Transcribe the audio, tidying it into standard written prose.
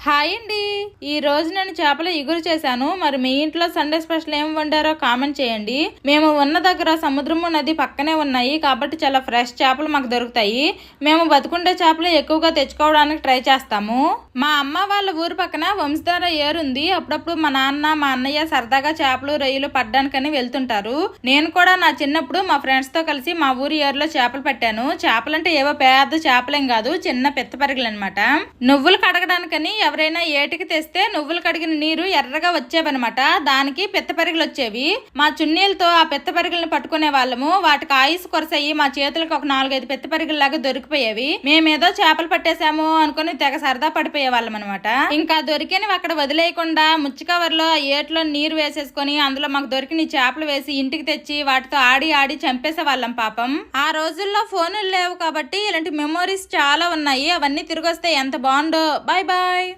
Hi అండి. ఈ రోజు నేను చేపల ఇగురు చేశాను. మరి మీ ఇంట్లో సండే స్పెషల్ ఏం వండారో కామెంట్ చేయండి. మేము ఉన్న దగ్గర సముద్రము నది పక్కనే ఉన్నాయి కాబట్టి చాలా ఫ్రెష్ చేపలు మాకు దొరుకుతాయి. మేము బతుకుండే చేపలు ఎక్కువగా తెచ్చుకోవడానికి ట్రై చేస్తాము. మా అమ్మ వాళ్ళ ఊరు పక్కన వంశధార ఏరుంది. అప్పుడప్పుడు మా నాన్న మా అన్నయ్య సరదాగా చేపలు రొయ్యలు పడ్డానికని వెళ్తుంటారు. నేను కూడా నా చిన్నప్పుడు మా ఫ్రెండ్స్ తో కలిసి మా ఊరి ఏరులో చేపలు పట్టాను. చేపలంటే ఏవో పెద్ద చేపలేం కాదు, చిన్న పెత్తపరిగలు అనమాట. నువ్వులు కడగడానికని ఎవరైనా ఏటికి తెస్తే నువ్వులు కడిగిన నీరు ఎర్రగా వచ్చేవన్నమాట. దానికి పెత్తపరిగలు వచ్చేవి. మా చున్నీలతో ఆ పెత్తపరిగలను పట్టుకునే వాళ్ళము. వాటికి ఆయుస్ కొరసయ్యి మా చేతులకు ఒక 4-5 పెత్తపరిగల్లాగా దొరికిపోయేవి. మేమేదో చేపలు పట్టేశాము అనుకుని తెగ సరదా పడిపోయే వాళ్ళం అనమాట. ఇంకా దొరికినవి అక్కడ వదిలేయకుండా ముచ్చి కవర్లో ఏట్లో నీరు వేసేసుకొని అందులో మాకు దొరికిన చేపలు వేసి ఇంటికి తెచ్చి వాటితో ఆడి ఆడి చంపేసే వాళ్ళం పాపం. ఆ రోజుల్లో ఫోనులు లేవు కాబట్టి ఇలాంటి మెమోరీస్ చాలా ఉన్నాయి. అవన్నీ తిరిగి వస్తే ఎంత బాగుండో. Bye bye.